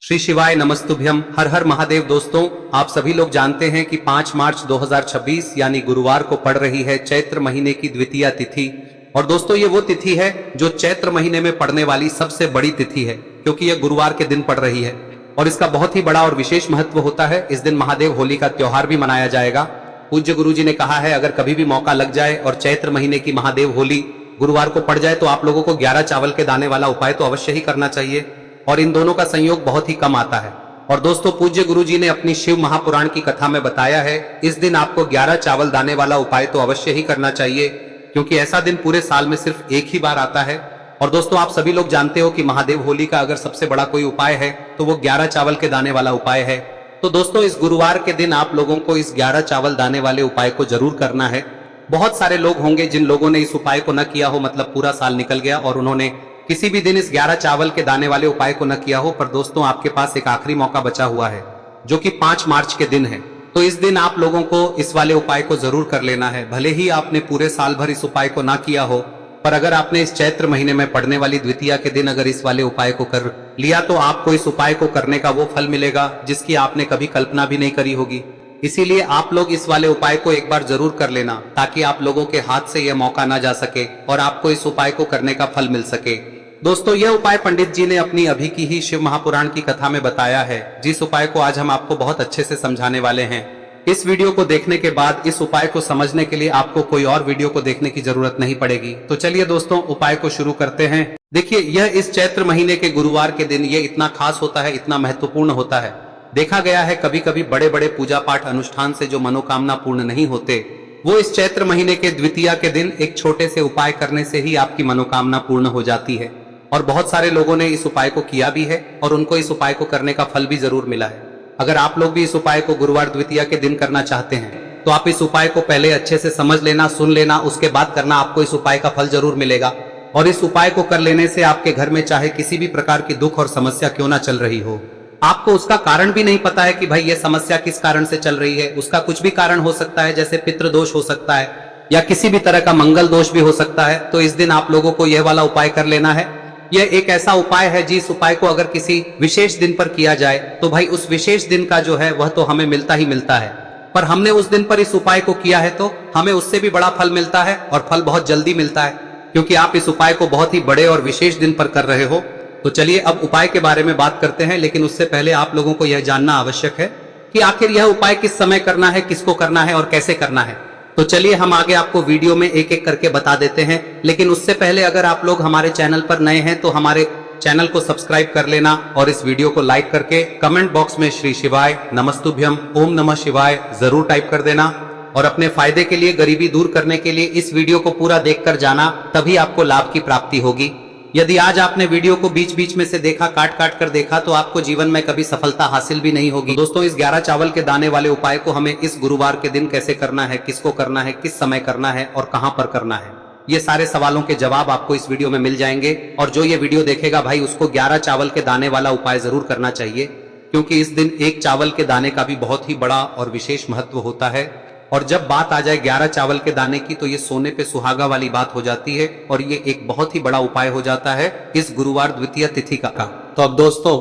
श्री शिवाय नमस्तुभ्यम। हर हर महादेव। दोस्तों, आप सभी लोग जानते हैं कि 5 मार्च 2026 यानी गुरुवार को पड़ रही है चैत्र महीने की द्वितीया तिथि। और दोस्तों, ये वो तिथि है जो चैत्र महीने में पड़ने वाली सबसे बड़ी तिथि है, क्योंकि यह गुरुवार के दिन पड़ रही है और इसका बहुत ही बड़ा और विशेष महत्व होता है। इस दिन महादेव होली का त्योहार भी मनाया जाएगा। पूज्य गुरु जी ने कहा है, अगर कभी भी मौका लग जाए और चैत्र महीने की महादेव होली गुरुवार को पड़ जाए तो आप लोगों को 11 चावल के दाने वाला उपाय तो अवश्य ही करना चाहिए, और इन दोनों का संयोग बहुत ही कम आता है। और दोस्तों, पूज्य गुरु जी ने अपनी शिव महापुराण की कथा में बताया है, इस दिन आपको 11 चावल दाने वाला उपाय तो अवश्य ही करना चाहिए, क्योंकि ऐसा दिन पूरे साल में सिर्फ एक ही बार आता है। और दोस्तों, आप सभी लोग जानते हो कि महादेव होली का अगर सबसे बड़ा कोई उपाय है तो वो 11 चावल के दाने वाला उपाय है। तो दोस्तों, इस गुरुवार के दिन आप लोगों को इस 11 चावल दाने वाले उपाय को जरूर करना है। बहुत सारे लोग होंगे जिन लोगों ने इस उपाय को न किया हो, मतलब पूरा साल निकल गया और उन्होंने किसी भी दिन इस 11 चावल के दाने वाले उपाय को न किया हो। पर दोस्तों, आपके पास एक आखिरी मौका बचा हुआ है, जो कि 5 मार्च के दिन है। तो इस दिन आप लोगों को इस वाले उपाय को जरूर कर लेना है। भले ही आपने पूरे साल भर इस उपाय को ना किया हो, पर अगर आपने इस चैत्र महीने में पड़ने वाली द्वितीया के दिन अगर इस वाले उपाय को कर लिया तो आपको इस उपाय को करने का वो फल मिलेगा जिसकी आपने कभी कल्पना भी नहीं करी होगी। इसीलिए आप लोग इस वाले उपाय को एक बार जरूर कर लेना, ताकि आप लोगों के हाथ से यह मौका ना जा सके और आपको इस उपाय को करने का फल मिल सके। दोस्तों, यह उपाय पंडित जी ने अपनी अभी की ही शिव महापुराण की कथा में बताया है, जिस उपाय को आज हम आपको बहुत अच्छे से समझाने वाले हैं। इस वीडियो को देखने के बाद इस उपाय को समझने के लिए आपको कोई और वीडियो को देखने की जरूरत नहीं पड़ेगी। तो चलिए दोस्तों, उपाय को शुरू करते हैं। देखिए, यह इस चैत्र महीने के गुरुवार के दिन ये इतना खास होता है, इतना महत्वपूर्ण होता है। देखा गया है कभी कभी बड़े बड़े पूजा पाठ अनुष्ठान से जो मनोकामना पूर्ण नहीं होते, वो इस चैत्र महीने के द्वितीया के दिन एक छोटे से उपाय करने से ही आपकी मनोकामना पूर्ण हो जाती है। और बहुत सारे लोगों ने इस उपाय को किया भी है और उनको इस उपाय को करने का फल भी जरूर मिला है। अगर आप लोग भी इस उपाय को गुरुवार द्वितीया के दिन करना चाहते हैं तो आप इस उपाय को पहले अच्छे से समझ लेना, सुन लेना, उसके बाद करना। आपको इस उपाय का फल जरूर मिलेगा। और इस उपाय को कर लेने से आपके घर में चाहे किसी भी प्रकार की दुख और समस्या क्यों ना चल रही हो, आपको उसका कारण भी नहीं पता है कि भाई ये समस्या किस कारण से चल रही है, उसका कुछ भी कारण हो सकता है, जैसे पितृदोष हो सकता है या किसी भी तरह का मंगल दोष भी हो सकता है। तो इस दिन आप लोगों को यह वाला उपाय कर लेना है। यह एक ऐसा उपाय है जिस उपाय को अगर किसी विशेष दिन पर किया जाए तो भाई उस विशेष दिन का जो है वह तो हमें मिलता ही मिलता है, पर हमने उस दिन पर इस उपाय को किया है तो हमें उससे भी बड़ा फल मिलता है, और फल बहुत जल्दी मिलता है, क्योंकि आप इस उपाय को बहुत ही बड़े और विशेष दिन पर कर रहे हो। तो चलिए अब उपाय के बारे में बात करते हैं, लेकिन उससे पहले आप लोगों को यह जानना आवश्यक है कि आखिर यह उपाय किस समय करना है, किसको करना है और कैसे करना है। तो चलिए हम आगे आपको वीडियो में एक एक करके बता देते हैं। लेकिन उससे पहले अगर आप लोग हमारे चैनल पर नए हैं तो हमारे चैनल को सब्सक्राइब कर लेना और इस वीडियो को लाइक करके कमेंट बॉक्स में श्री शिवाय नमस्तुभ्यम ओम नमः शिवाय जरूर टाइप कर देना। और अपने फायदे के लिए, गरीबी दूर करने के लिए इस वीडियो को पूरा देखकर जाना, तभी आपको लाभ की प्राप्ति होगी। यदि आज आपने वीडियो को बीच बीच में से देखा, काट काट कर देखा, तो आपको जीवन में कभी सफलता हासिल भी नहीं होगी। दोस्तों, इस 11 चावल के दाने वाले उपाय को हमें इस गुरुवार के दिन कैसे करना है, किसको करना है, किस समय करना है और कहां पर करना है, ये सारे सवालों के जवाब आपको इस वीडियो में मिल जाएंगे। और जो ये वीडियो देखेगा भाई, उसको 11 चावल के दाने वाला उपाय जरूर करना चाहिए, क्योंकि इस दिन एक चावल के दाने का भी बहुत ही बड़ा और विशेष महत्व होता है। और जब बात आ जाए 11 चावल के दाने की, तो ये सोने पे सुहागा वाली बात हो जाती है और ये एक बहुत ही बड़ा उपाय हो जाता है इस गुरुवार द्वितीय तिथि का। तो अब दोस्तों,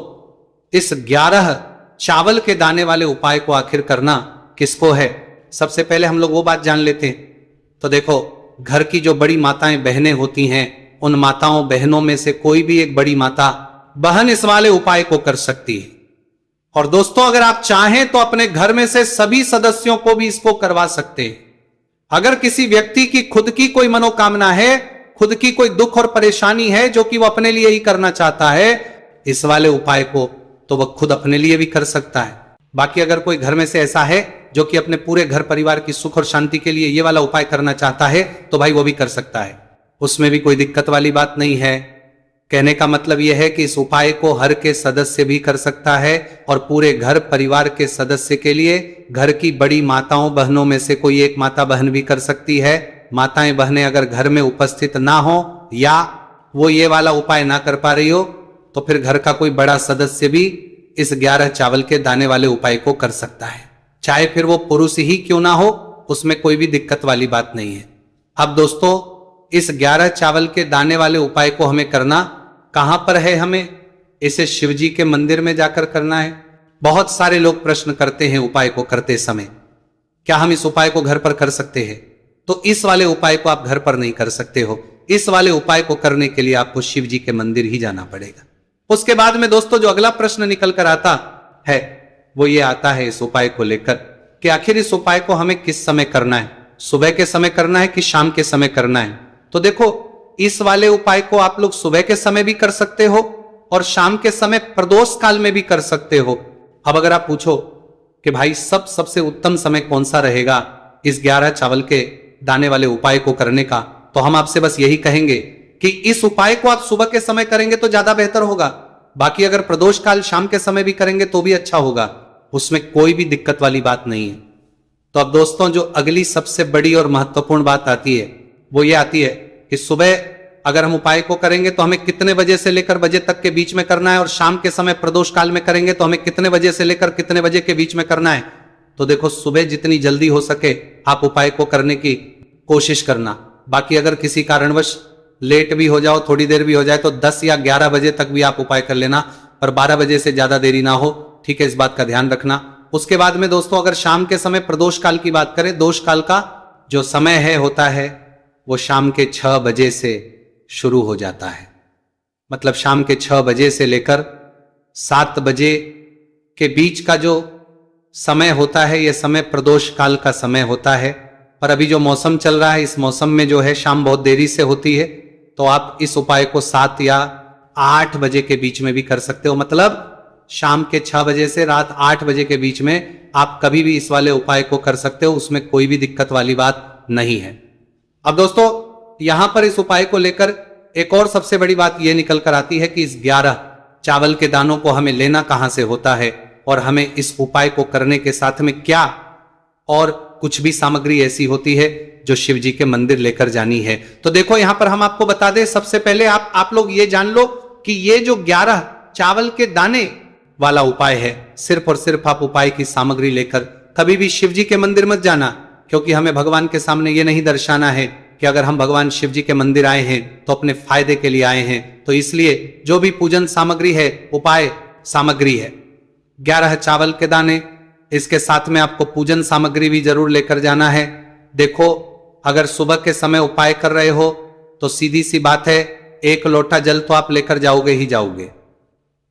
इस 11 चावल के दाने वाले उपाय को आखिर करना किसको है, सबसे पहले हम लोग वो बात जान लेते हैं। तो देखो, घर की जो बड़ी माताएं बहनें होती हैं, उन माताओं बहनों में से कोई भी एक बड़ी माता बहन इस वाले उपाय को कर सकती है। और दोस्तों, अगर आप चाहें तो अपने घर में से सभी सदस्यों को भी इसको करवा सकते हैं। अगर किसी व्यक्ति की खुद की कोई मनोकामना है, खुद की कोई दुख और परेशानी है जो कि वो अपने लिए ही करना चाहता है, इस वाले उपाय को तो वह खुद अपने लिए भी कर सकता है। बाकी अगर कोई घर में से ऐसा है जो कि अपने पूरे घर परिवार की सुख और शांति के लिए ये वाला उपाय करना चाहता है, तो भाई वो भी कर सकता है, उसमें भी कोई दिक्कत वाली बात नहीं है। कहने का मतलब यह है कि इस उपाय को हर के सदस्य भी कर सकता है, और पूरे घर परिवार के सदस्य के लिए घर की बड़ी माताओं बहनों में से कोई एक माता बहन भी कर सकती है। माताएं बहनें अगर घर में उपस्थित ना हो या वो ये वाला उपाय ना कर पा रही हो, तो फिर घर का कोई बड़ा सदस्य भी इस 11 चावल के दाने वाले उपाय को कर सकता है, चाहे फिर वो पुरुष ही क्यों ना हो, उसमें कोई भी दिक्कत वाली बात नहीं है। अब दोस्तों, इस 11 चावल के दाने वाले उपाय को हमें करना कहां पर है, हमें इसे शिव जी के मंदिर में जाकर करना है। बहुत सारे लोग प्रश्न करते हैं उपाय को करते समय, क्या हम इस उपाय को घर पर कर सकते हैं? तो इस वाले उपाय को आप घर पर नहीं कर सकते हो। इस वाले उपाय को करने के लिए आपको शिव जी के मंदिर ही जाना पड़ेगा। उसके बाद में दोस्तों जो अगला प्रश्न निकल कर आता है वो ये आता है इस उपाय को लेकर कि आखिर इस उपाय को हमें किस समय करना है, सुबह के समय करना है कि शाम के समय करना है? तो देखो, इस वाले उपाय को आप लोग सुबह के समय भी कर सकते हो और शाम के समय प्रदोष काल में भी कर सकते हो। अब अगर आप पूछो कि भाई सबसे उत्तम समय कौन सा रहेगा इस 11 चावल के दाने वाले उपाय को करने का, तो हम आपसे बस यही कहेंगे कि इस उपाय को आप सुबह के समय करेंगे तो ज्यादा बेहतर होगा। बाकी अगर प्रदोष काल शाम के समय भी करेंगे तो भी अच्छा होगा, उसमें कोई भी दिक्कत वाली बात नहीं है। तो अब दोस्तों जो अगली सबसे बड़ी और महत्वपूर्ण बात आती है वो ये आती है कि सुबह अगर हम उपाय को करेंगे तो हमें कितने बजे से लेकर बजे तक के बीच में करना है, और शाम के समय प्रदोष काल में करेंगे तो हमें कितने बजे से लेकर कितने बजे के बीच में करना है। तो देखो, सुबह जितनी जल्दी हो सके आप उपाय को करने की कोशिश करना। बाकी अगर किसी कारणवश लेट भी हो जाओ, थोड़ी देर भी हो जाए, तो 10 या 11 बजे तक भी आप उपाय कर लेना, पर 12 बजे से ज्यादा देरी ना हो, ठीक है? इस बात का ध्यान रखना। उसके बाद में दोस्तों अगर शाम के समय प्रदोष काल की बात करें, दोष काल का जो समय है होता है वो शाम के 6 बजे से शुरू हो जाता है। मतलब शाम के 6 बजे से लेकर 7 बजे के बीच का जो समय होता है यह समय प्रदोष काल का समय होता है। पर अभी जो मौसम चल रहा है इस मौसम में जो है शाम बहुत देरी से होती है, तो आप इस उपाय को 7 या 8 बजे के बीच में भी कर सकते हो। मतलब शाम के 6 बजे से रात 8 बजे के बीच में आप कभी भी इस वाले उपाय को कर सकते हो, उसमें कोई भी दिक्कत वाली बात नहीं है। अब दोस्तों यहां पर इस उपाय को लेकर एक और सबसे बड़ी बात यह निकल कर आती है कि इस 11 चावल के दानों को हमें लेना कहां से होता है, और हमें इस उपाय को करने के साथ में क्या और कुछ भी सामग्री ऐसी होती है जो शिव जी के मंदिर लेकर जानी है। तो देखो यहां पर हम आपको बता दें, सबसे पहले आप लोग ये जान लो कि ये जो 11 चावल के दाने वाला उपाय है, सिर्फ और सिर्फ आप उपाय की सामग्री लेकर कभी भी शिव जी के मंदिर मत जाना, क्योंकि हमें भगवान के सामने ये नहीं दर्शाना है कि अगर हम भगवान शिव जी के मंदिर आए हैं तो अपने फायदे के लिए आए हैं। तो इसलिए जो भी पूजन सामग्री है, उपाय सामग्री है 11 चावल के दाने, इसके साथ में आपको पूजन सामग्री भी जरूर लेकर जाना है। देखो, अगर सुबह के समय उपाय कर रहे हो तो सीधी सी बात है, 1 लोटा जल तो आप लेकर जाओगे ही जाओगे।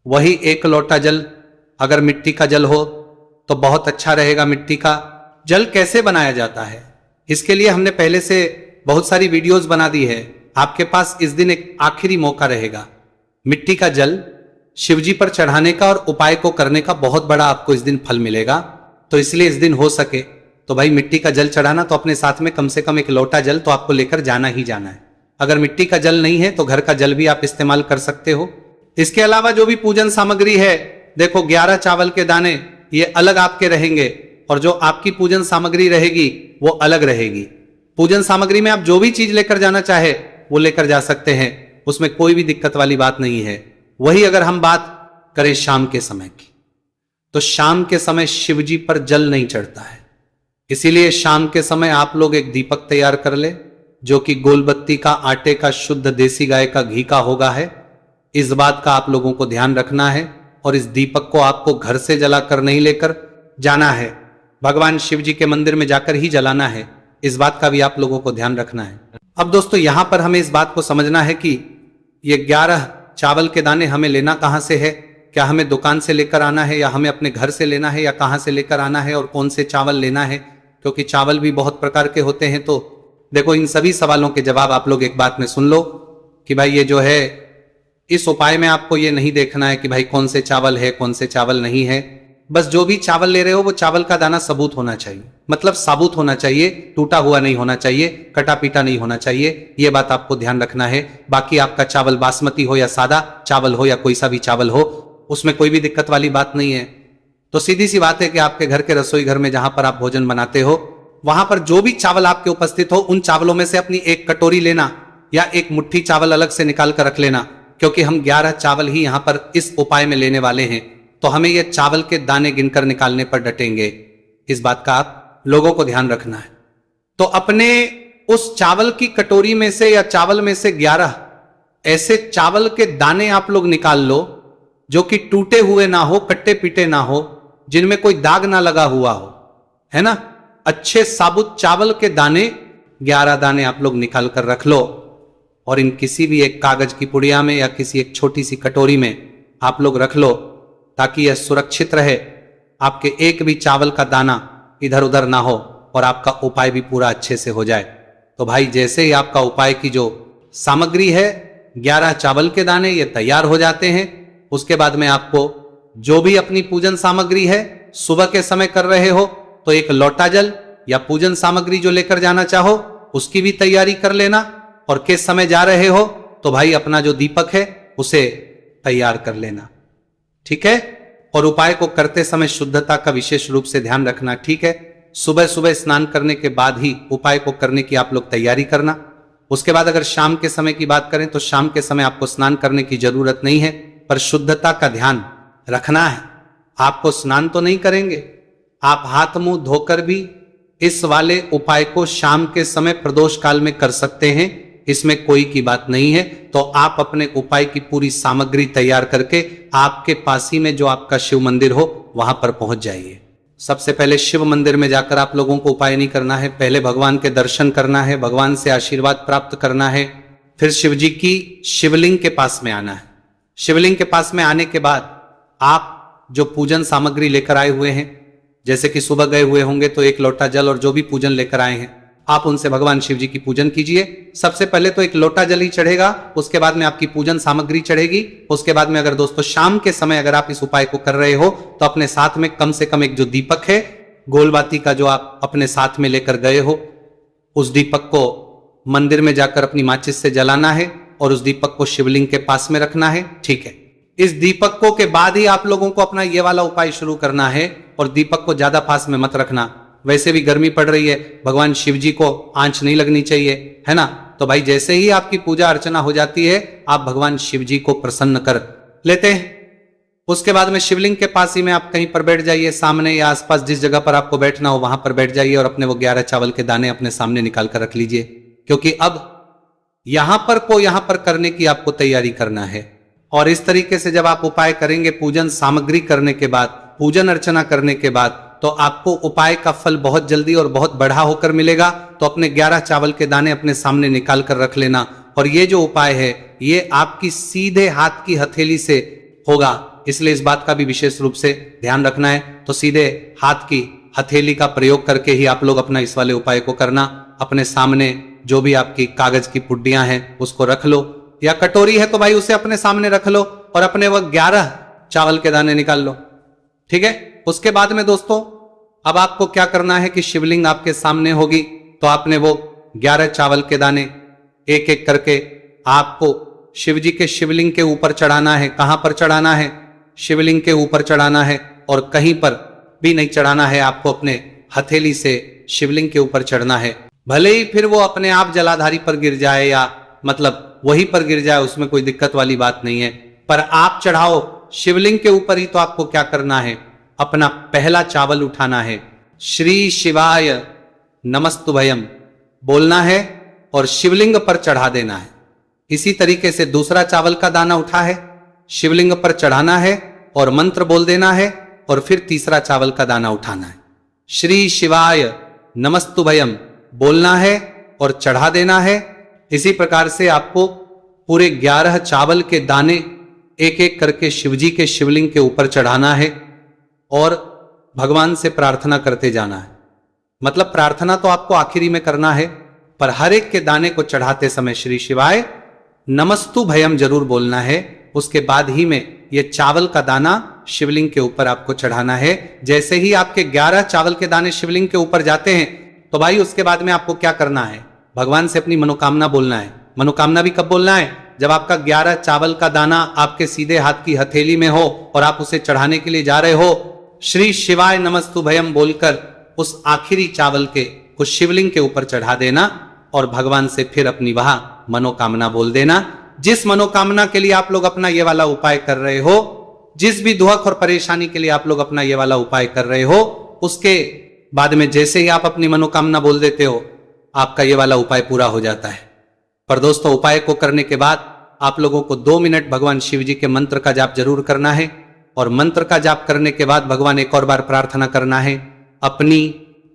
वही 1 लोटा जल अगर मिट्टी का जल हो तो बहुत अच्छा रहेगा। मिट्टी का जल कैसे बनाया जाता है इसके लिए हमने पहले से बहुत सारी वीडियोस बना दी है। आपके पास इस दिन एक आखिरी मौका रहेगा मिट्टी का जल शिवजी पर चढ़ाने का और उपाय को करने का, बहुत बड़ा आपको इस दिन फल मिलेगा। तो इसलिए इस दिन हो सके तो भाई मिट्टी का जल चढ़ाना, तो अपने साथ में कम से कम 1 लोटा जल तो आपको लेकर जाना ही जाना है। अगर मिट्टी का जल नहीं है तो घर का जल भी आप इस्तेमाल कर सकते हो। इसके अलावा जो भी पूजन सामग्री है, देखो 11 चावल के दाने ये अलग आपके रहेंगे और जो आपकी पूजन सामग्री रहेगी वो अलग रहेगी। पूजन सामग्री में आप जो भी चीज लेकर जाना चाहे वो लेकर जा सकते हैं, उसमें कोई भी दिक्कत वाली बात नहीं है। वही अगर हम बात करें शाम के समय की, तो शाम के समय शिवजी पर जल नहीं चढ़ता है, इसीलिए शाम के समय आप लोग एक दीपक तैयार कर ले जो कि गोलबत्ती का, आटे का, शुद्ध देसी गाय का घी का होगा है। इस बात का आप लोगों को ध्यान रखना है और इस दीपक को आपको घर से जलाकर नहीं लेकर जाना है, भगवान शिव जी के मंदिर में जाकर ही जलाना है। इस बात का भी आप लोगों को ध्यान रखना है। अब दोस्तों यहां पर हमें इस बात को समझना है कि ये 11 चावल के दाने हमें लेना कहां से है, क्या हमें दुकान से लेकर आना है या हमें अपने घर से लेना है या कहां से लेकर आना है और कौन से चावल लेना है, क्योंकि चावल भी बहुत प्रकार के होते हैं। तो देखो इन सभी सवालों के जवाब आप लोग एक बात में सुन लो कि भाई ये जो है इस उपाय में आपको ये नहीं देखना है कि भाई कौन से चावल है कौन से चावल नहीं है। बस जो भी चावल ले रहे हो वो चावल का दाना सबूत होना चाहिए, मतलब साबुत होना चाहिए, टूटा हुआ नहीं होना चाहिए, कटा पीटा नहीं होना चाहिए। ये बात आपको ध्यान रखना है। बाकी आपका चावल बासमती हो या सादा चावल हो या कोई सा भी चावल हो, उसमें कोई भी दिक्कत वाली बात नहीं है। तो सीधी सी बात है कि आपके घर के रसोई घर में जहां पर आप भोजन बनाते हो वहां पर जो भी चावल आपके उपस्थित हो उन चावलों में से अपनी एक कटोरी लेना या एक मुट्ठी चावल अलग से निकाल कर रख लेना, क्योंकि हम 11 चावल ही यहां पर इस उपाय में लेने वाले हैं। तो हमें ये चावल के दाने गिनकर निकालने पर डटेंगे। इस बात का आप लोगों को ध्यान रखना है। तो अपने उस चावल की कटोरी में से या चावल में से 11 ऐसे चावल के दाने आप लोग निकाल लो जो कि टूटे हुए ना हो, कट्टे पीटे ना हो, जिनमें कोई दाग ना लगा हुआ हो, है ना। अच्छे साबुत चावल के दाने 11 दाने आप लोग निकाल कर रख लो और इन किसी भी एक कागज की पुड़िया में या किसी एक छोटी सी कटोरी में आप लोग रख लो, ताकि यह सुरक्षित रहे, आपके एक भी चावल का दाना इधर उधर ना हो और आपका उपाय भी पूरा अच्छे से हो जाए। तो भाई जैसे ही आपका उपाय की जो सामग्री है 11 चावल के दाने ये तैयार हो जाते हैं, उसके बाद में आपको जो भी अपनी पूजन सामग्री है, सुबह के समय कर रहे हो तो एक लोटा जल या पूजन सामग्री जो लेकर जाना चाहो उसकी भी तैयारी कर लेना, और किस समय जा रहे हो तो भाई अपना जो दीपक है उसे तैयार कर लेना, ठीक है। और उपाय को करते समय शुद्धता का विशेष रूप से ध्यान रखना, ठीक है। सुबह सुबह स्नान करने के बाद ही उपाय को करने की आप लोग तैयारी करना। उसके बाद अगर शाम के समय की बात करें तो शाम के समय आपको स्नान करने की जरूरत नहीं है, पर शुद्धता का ध्यान रखना है। आपको स्नान तो नहीं करेंगे, आप हाथ मुंह धोकर भी इस वाले उपाय को शाम के समय प्रदोष काल में कर सकते हैं, इसमें कोई की बात नहीं है। तो आप अपने उपाय की पूरी सामग्री तैयार करके आपके पास ही में जो आपका शिव मंदिर हो वहां पर पहुंच जाइए। सबसे पहले शिव मंदिर में जाकर आप लोगों को उपाय नहीं करना है, पहले भगवान के दर्शन करना है, भगवान से आशीर्वाद प्राप्त करना है, फिर शिव जी की शिवलिंग के पास में आना है। शिवलिंग के पास में आने के बाद आप जो पूजन सामग्री लेकर आए हुए हैं, जैसे कि सुबह गए हुए होंगे तो एक लोटा जल और जो भी पूजन लेकर आए हैं आप उनसे भगवान शिव जी की पूजन कीजिए। सबसे पहले तो एक लोटा जल ही चढ़ेगा, उसके बाद में आपकी पूजन सामग्री चढ़ेगी। उसके बाद में अगर दोस्तों शाम के समय अगर आप इस उपाय को कर रहे हो तो अपने साथ में कम से कम एक जो दीपक है गोलबाती का जो आप अपने साथ में लेकर गए हो, उस दीपक को मंदिर में जाकर अपनी माचिस से जलाना है और उस दीपक को शिवलिंग के पास में रखना है, ठीक है। इस दीपकों के बाद ही आप लोगों को अपना ये वाला उपाय शुरू करना है, और दीपक को ज्यादा पास में मत रखना, वैसे भी गर्मी पड़ रही है, भगवान शिव जी को आंच नहीं लगनी चाहिए, है ना। तो भाई जैसे ही आपकी पूजा अर्चना हो जाती है आप भगवान शिव जी को प्रसन्न कर लेते हैं। उसके बाद में शिवलिंग के पास ही में आप कहीं पर बैठ जाइए, सामने या आसपास जिस जगह पर आपको बैठना हो वहां पर बैठ जाइए और अपने वो 11 चावल के दाने अपने सामने निकाल कर रख लीजिए, क्योंकि अब यहां पर करने की आपको तैयारी करना है। और इस तरीके से जब आप उपाय करेंगे, पूजन सामग्री करने के बाद, पूजन अर्चना करने के बाद, तो आपको उपाय का फल बहुत जल्दी और बहुत बढ़ा होकर मिलेगा। तो अपने 11 चावल के दाने अपने सामने निकाल कर रख लेना, और ये जो उपाय है ये आपकी सीधे हाथ की हथेली से होगा, इसलिए इस बात का भी विशेष रूप से ध्यान रखना है। तो सीधे हाथ की हथेली का प्रयोग करके ही आप लोग अपना इस वाले उपाय को करना। अपने सामने जो भी आपकी कागज की पुड्डियां हैं उसको रख लो, या कटोरी है तो भाई उसे अपने सामने रख लो और अपने वो 11 चावल के दाने निकाल लो, ठीक है। उसके बाद में दोस्तों अब आपको क्या करना है कि शिवलिंग आपके सामने होगी, तो आपने वो 11 चावल के दाने एक एक करके आपको शिव जी के शिवलिंग के ऊपर चढ़ाना है। कहां पर चढ़ाना है? शिवलिंग के ऊपर चढ़ाना है, और कहीं पर भी नहीं चढ़ाना है, आपको अपने हथेली से शिवलिंग के ऊपर चढ़ना है। भले ही फिर वो अपने आप जलाधारी पर गिर जाए या मतलब वहीं पर गिर जाए, उसमें कोई दिक्कत वाली बात नहीं है, पर आप चढ़ाओ शिवलिंग के ऊपर ही। तो आपको क्या करना है, अपना पहला चावल उठाना है, श्री शिवाय नमस्तुभयम बोलना है और शिवलिंग पर चढ़ा देना है। इसी तरीके से दूसरा चावल का दाना उठा है, शिवलिंग पर चढ़ाना है और मंत्र बोल देना है, और फिर तीसरा चावल का दाना उठाना है, श्री शिवाय नमस्तुभयम बोलना है और चढ़ा देना है। इसी प्रकार से आपको पूरे 11 चावल के दाने एक एक करके शिवजी के शिवलिंग के ऊपर चढ़ाना है और भगवान से प्रार्थना करते जाना है। मतलब प्रार्थना तो आपको आखिरी में करना है, पर हर एक के दाने को चढ़ाते समय श्री शिवाय नमस्तु भयम जरूर बोलना है। उसके बाद ही में ये चावल का दाना शिवलिंग के ऊपर आपको चढ़ाना है। जैसे ही आपके 11 चावल के दाने शिवलिंग के ऊपर जाते हैं तो भाई उसके बाद में आपको क्या करना है, भगवान से अपनी मनोकामना बोलना है। मनोकामना भी कब बोलना है? जब आपका 11 चावल का दाना आपके सीधे हाथ की हथेली में हो और आप उसे चढ़ाने के लिए जा रहे हो, श्री शिवाय नमस्तुभयम बोलकर उस आखिरी चावल के उस शिवलिंग के ऊपर चढ़ा देना और भगवान से फिर अपनी वह मनोकामना बोल देना। जिस मनोकामना के लिए आप लोग अपना ये वाला उपाय कर रहे हो, जिस भी दुख और परेशानी के लिए आप लोग अपना ये वाला उपाय कर रहे हो, उसके बाद में जैसे ही आप अपनी मनोकामना बोल देते हो, आपका ये वाला उपाय पूरा हो जाता है। पर दोस्तों, उपाय को करने के बाद आप लोगों को 2 मिनट भगवान शिव जी के मंत्र का जाप जरूर करना है। और मंत्र का जाप करने के बाद भगवान एक और बार प्रार्थना करना है अपनी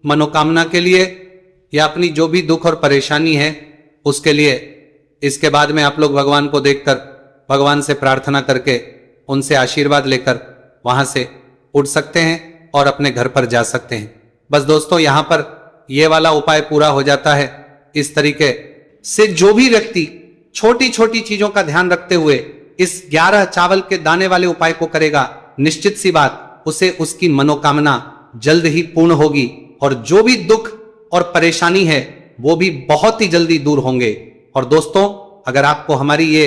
मनोकामना के लिए या अपनी जो भी दुख और परेशानी है उसके लिए। इसके बाद में आप लोग भगवान को देखकर भगवान से प्रार्थना करके उनसे आशीर्वाद लेकर वहां से उठ सकते हैं और अपने घर पर जा सकते हैं। बस दोस्तों, यहां पर यह वाला उपाय पूरा हो जाता है। इस तरीके से जो भी व्यक्ति छोटी छोटी चीजों का ध्यान रखते हुए इस 11 चावल के दाने वाले उपाय को करेगा, निश्चित सी बात उसे उसकी मनोकामना जल्द ही पूर्ण होगी और जो भी दुख और परेशानी है वो भी बहुत ही जल्दी दूर होंगे। और दोस्तों, अगर आपको हमारी ये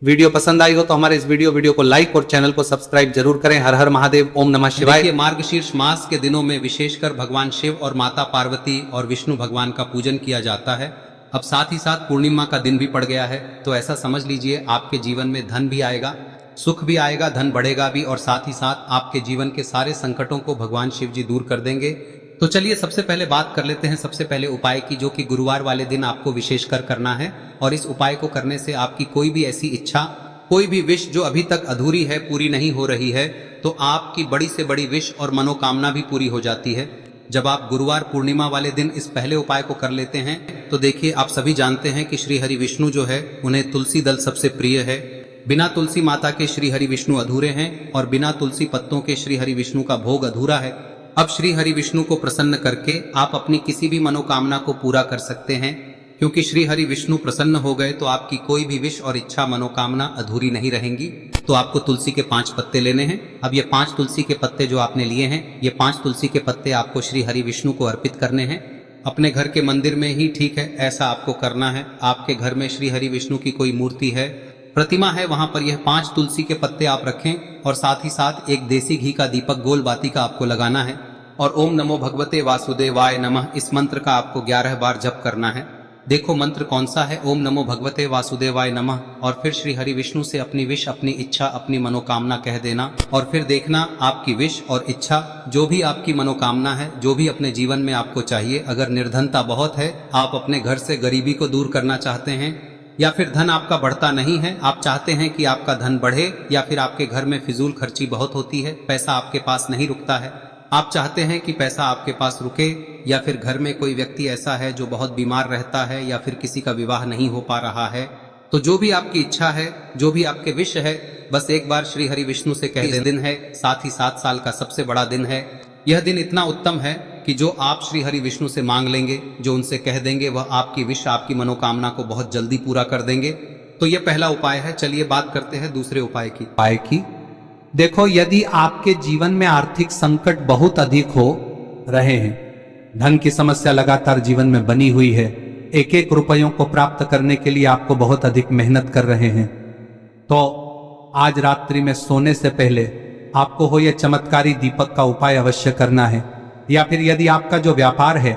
वीडियो पसंद आई हो तो हमारे इस वीडियो को लाइक और चैनल को सब्सक्राइब जरूर करें। हर हर महादेव, ओम नमः शिवाय। मार्गशीर्ष मास के दिनों में विशेषकर भगवान शिव और माता पार्वती और विष्णु भगवान का पूजन किया जाता है। अब साथ ही साथ पूर्णिमा का दिन भी पड़ गया है, तो ऐसा समझ लीजिए आपके जीवन में धन भी आएगा, सुख भी आएगा, धन बढ़ेगा भी और साथ ही साथ आपके जीवन के सारे संकटों को भगवान शिव जी दूर कर देंगे। तो चलिए सबसे पहले बात कर लेते हैं सबसे पहले उपाय की, जो कि गुरुवार वाले दिन आपको विशेषकर करना है। और इस उपाय को करने से आपकी कोई भी ऐसी इच्छा, कोई भी विश जो अभी तक अधूरी है, पूरी नहीं हो रही है, तो आपकी बड़ी से बड़ी विश और मनोकामना भी पूरी हो जाती है जब आप गुरुवार पूर्णिमा वाले दिन इस पहले उपाय को कर लेते हैं। तो देखिए, आप सभी जानते हैं कि श्री हरि विष्णु जो है उन्हें तुलसी दल सबसे प्रिय है। बिना तुलसी माता के श्री हरि विष्णु अधूरे हैं और बिना तुलसी पत्तों के श्री हरि विष्णु का भोग अधूरा है। अब श्री हरि विष्णु को प्रसन्न करके आप अपनी किसी भी मनोकामना को पूरा कर सकते हैं, क्योंकि श्री हरि विष्णु प्रसन्न हो गए तो आपकी कोई भी विश और इच्छा मनोकामना अधूरी नहीं रहेंगी। तो आपको तुलसी के 5 पत्ते लेने हैं। अब ये 5 तुलसी के पत्ते जो आपने लिए हैं, ये 5 तुलसी के पत्ते आपको श्री हरि विष्णु को अर्पित करने हैं। अपने घर के मंदिर में ही ठीक है, ऐसा आपको करना है। आपके घर में श्री हरि विष्णु की कोई मूर्ति है, प्रतिमा है, वहां पर यह 5 तुलसी के पत्ते आप रखें और साथ ही साथ एक देसी घी का दीपक गोल बाती का आपको लगाना है। और ओम नमो भगवते वासुदेवाय नमः इस मंत्र का आपको 11 बार जप करना है। देखो मंत्र कौन सा है, ओम नमो भगवते वासुदेवाय नमः। और फिर श्री हरि विष्णु से अपनी विश, अपनी इच्छा, अपनी मनोकामना कह देना और फिर देखना आपकी विश और इच्छा, जो भी आपकी मनोकामना है, जो भी अपने जीवन में आपको चाहिए। अगर निर्धनता बहुत है, आप अपने घर से गरीबी को दूर करना चाहते हैं, या फिर धन आपका बढ़ता नहीं है, आप चाहते हैं कि आपका धन बढ़े, या फिर आपके घर में फिजूल खर्ची बहुत होती है, पैसा आपके पास नहीं रुकता है, आप चाहते हैं कि पैसा आपके पास रुके, या फिर घर में कोई व्यक्ति ऐसा है जो बहुत बीमार रहता है, या फिर किसी का विवाह नहीं हो पा रहा है, तो जो भी आपकी इच्छा है, जो भी आपके विश है, बस एक बार श्री हरि विष्णु से कह दें। दिन है, साथ ही 7 साल का सबसे बड़ा दिन है। यह दिन इतना उत्तम है कि जो आप श्री हरि विष्णु से मांग लेंगे, जो उनसे कह देंगे, वह आपकी विश, आपकी मनोकामना को बहुत जल्दी पूरा कर देंगे। तो यह पहला उपाय है। चलिए बात करते हैं दूसरे उपाय की। देखो, यदि आपके जीवन में आर्थिक संकट बहुत अधिक हो रहे हैं, धन की समस्या लगातार जीवन में बनी हुई है, एक एक रुपयों को प्राप्त करने के लिए आपको बहुत अधिक मेहनत कर रहे हैं, तो आज रात्रि में सोने से पहले आपको हो यह चमत्कारी दीपक का उपाय अवश्य करना है। या फिर यदि आपका जो व्यापार है